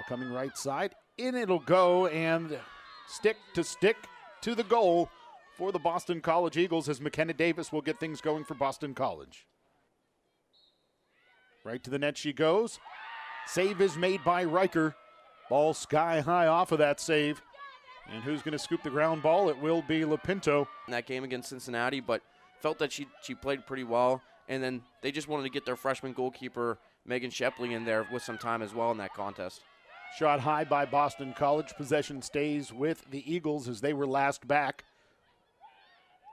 coming right side. In it'll go, and stick to the goal for the Boston College Eagles as McKenna Davis will get things going for Boston College. Right to the net she goes. Save is made by Riker. Ball sky high off of that save. And who's going to scoop the ground ball? It will be Lapinto. In that game against Cincinnati, but felt that she played pretty well. And then they just wanted to get their freshman goalkeeper, Megan Shepley, in there with some time as well in that contest. Shot high by Boston College. Possession stays with the Eagles as they were last back.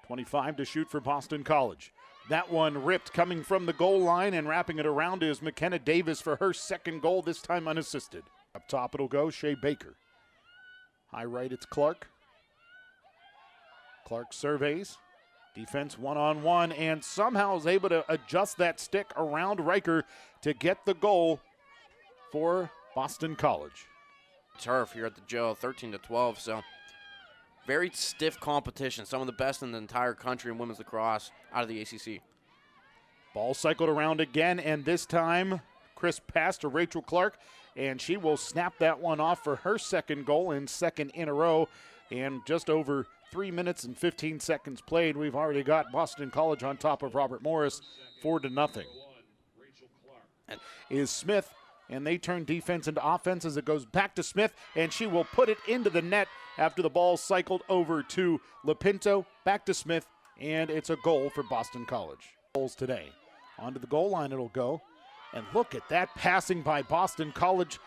25 to shoot for Boston College. That one ripped coming from the goal line, and wrapping it around is McKenna Davis for her second goal, this time unassisted. Up top it'll go, Shea Baker. High right, it's Clark. Clark surveys. Defense one-on-one, and somehow is able to adjust that stick around Riker to get the goal for Boston College. Turf here at the Joe, 13-12, so very stiff competition. Some of the best in the entire country in women's lacrosse out of the ACC. Ball cycled around again, and this time crisp pass to Rachel Clark, and she will snap that one off for her second goal and second in a row. And just over 3 minutes and 15 seconds played, we've already got Boston College on top of Robert Morris, 4-0. Is Smith, and they turn defense into offense as it goes back to Smith, and she will put it into the net after the ball cycled over to Lapinto, back to Smith, and it's a goal for Boston College. Goals today. Onto the goal line it'll go, and look at that passing by Boston College,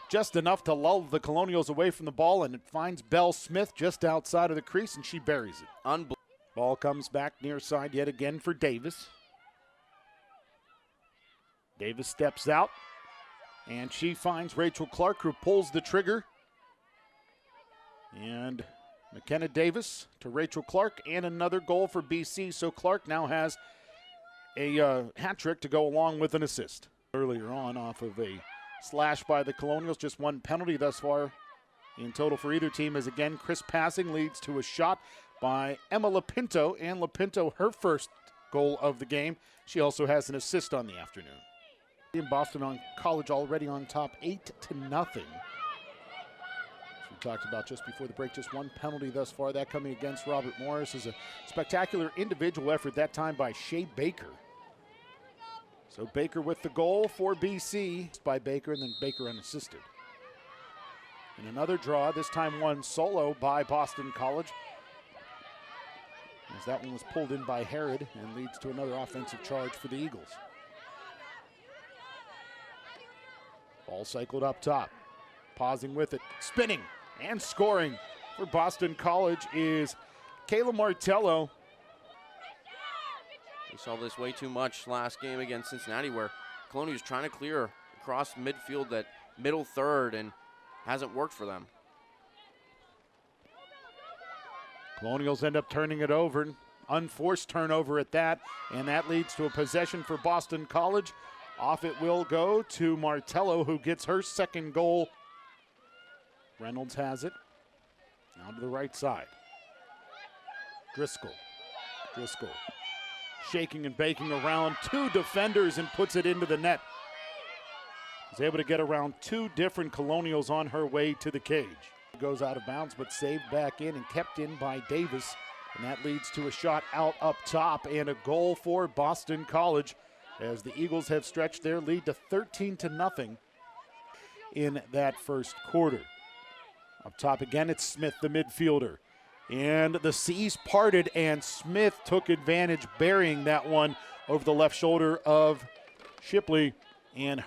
just enough to lull the Colonials away from the ball, and it finds Belle Smith just outside of the crease, and she buries it. Unbelievable. Ball comes back near side yet again for Davis. Davis steps out, and she finds Rachel Clark, who pulls the trigger. And McKenna Davis to Rachel Clark, and another goal for BC. So Clark now has a hat trick to go along with an assist. Earlier on, off of a slash by the Colonials, just one penalty thus far in total for either team, as again crisp passing leads to a shot by Emma Lapinto, and Lapinto her first goal of the game. She also has an assist on the afternoon. In Boston College already on top 8-0. We talked about just before the break, just one penalty thus far, that coming against Robert Morris. Is a spectacular individual effort, that time by Shea Baker. So Baker with the goal for BC by Baker, and then Baker unassisted. And another draw, this time one solo by Boston College, as that one was pulled in by Herod and leads to another offensive charge for the Eagles. Ball cycled up top, pausing with it, spinning and scoring for Boston College is Kayla Martello. We saw this way too much last game against Cincinnati, where Colonial was trying to clear across midfield, that middle third, and hasn't worked for them. Colonials end up turning it over, unforced turnover at that, and that leads to a possession for Boston College. Off it will go to Martello, who gets her second goal. Reynolds has it. Now to the right side. Driscoll. Shaking and baking around two defenders and puts it into the net. Was able to get around two different Colonials on her way to the cage. Goes out of bounds, but saved back in and kept in by Davis. And that leads to a shot out up top and a goal for Boston College, as the Eagles have stretched their lead to 13-0 in that first quarter. Up top again, it's Smith, the midfielder. And the seas parted, and Smith took advantage, burying that one over the left shoulder of Shipley, and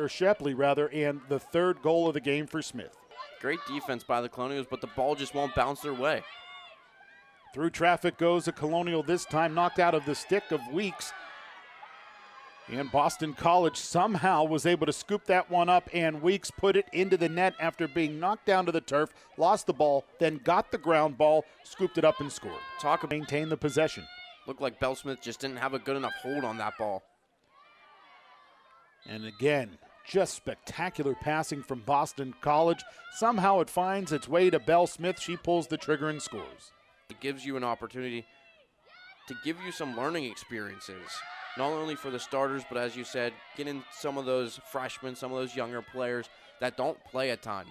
Shepley rather, and the third goal of the game for Smith. Great defense by the Colonials, but the ball just won't bounce their way. Through traffic goes a Colonial, this time knocked out of the stick of Weeks. And Boston College somehow was able to scoop that one up, and Weeks put it into the net after being knocked down to the turf, lost the ball, then got the ground ball, scooped it up and scored. Talk of maintain the possession. Looked like Belle Smith just didn't have a good enough hold on that ball. And again, just spectacular passing from Boston College. Somehow it finds its way to Belle Smith. She pulls the trigger and scores. It gives you an opportunity to give you some learning experiences. not only for the starters, but as you said, getting some of those freshmen, some of those younger players that don't play a ton.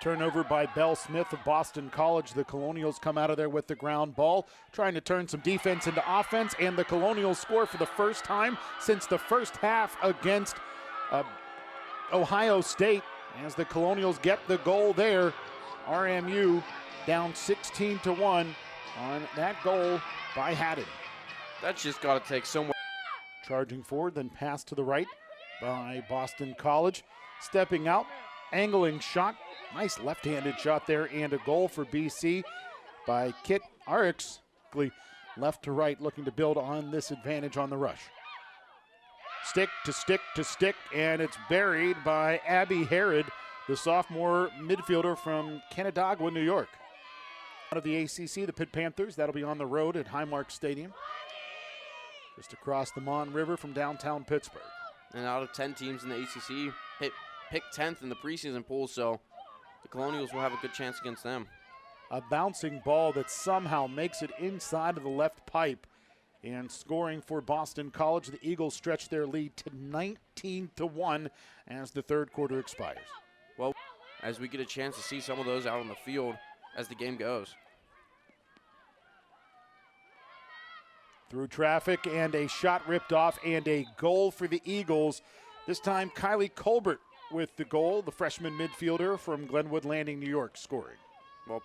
Turnover by Belle Smith of Boston College. The Colonials come out of there with the ground ball, trying to turn some defense into offense, and the Colonials score for the first time since the first half against Ohio State. As the Colonials get the goal there, RMU down 16-1 on that goal by Haddon. That's just got to take so much. Charging forward, then pass to the right by Boston College. Stepping out, angling shot. Nice left-handed shot there, and a goal for BC by Kit Arix. Left to right, looking to build on this advantage on the rush. Stick to stick to stick, and it's buried by Abby Herod, the sophomore midfielder from Canandaigua, New York. Out of the ACC, the Pitt Panthers, that'll be on the road at Highmark Stadium, just across the Mon River from downtown Pittsburgh. And out of 10 teams in the ACC, picked 10th in the preseason poll, so the Colonials will have a good chance against them. A bouncing ball that somehow makes it inside of the left pipe, and scoring for Boston College. The Eagles stretch their lead to 19-1 as the third quarter expires. Well, as we get a chance to see some of those out on the field as the game goes. Through traffic, and a shot ripped off, and a goal for the Eagles. This time Kylie Colbert with the goal, the freshman midfielder from Glenwood Landing, New York, scoring. Well,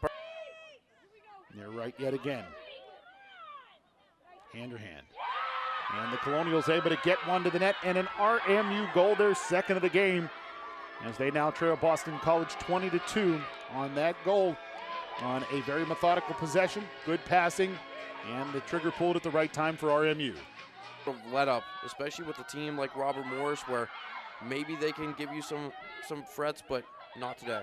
they're right yet again. Hand to hand. And the Colonials able to get one to the net, and an RMU goal, their second of the game, as they now trail Boston College 20-2 on that goal on a very methodical possession, good passing, and the trigger pulled at the right time for RMU. Let up, especially with a team like Robert Morris, where maybe they can give you some frets, but not today.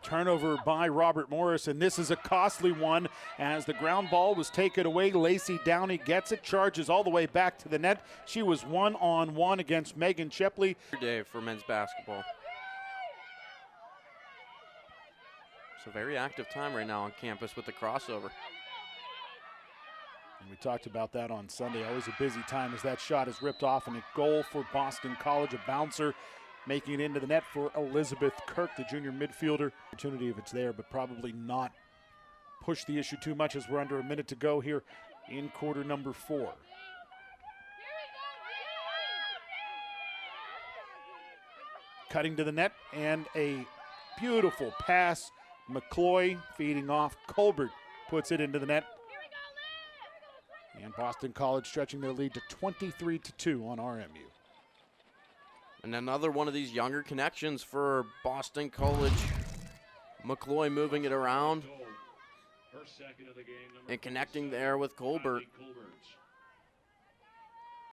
Turnover by Robert Morris, and this is a costly one as the ground ball was taken away. Lacey Downey gets it, charges all the way back to the net. She was one-on-one against Megan Shepley. Day for men's basketball. It's a very active time right now on campus with the crossover. And we talked about that on Sunday. Always a busy time as that shot is ripped off, and a goal for Boston College, a bouncer making it into the net for Elizabeth Kirk, the junior midfielder. Opportunity if it's there, but probably not push the issue too much as we're under a minute to go here in quarter number 4. Cutting to the net, and a beautiful pass. McCloy feeding off. Colbert puts it into the net. And Boston College stretching their lead to 23-2 on RMU. And another one of these younger connections for Boston College. McCloy moving it around and connecting there with Colbert.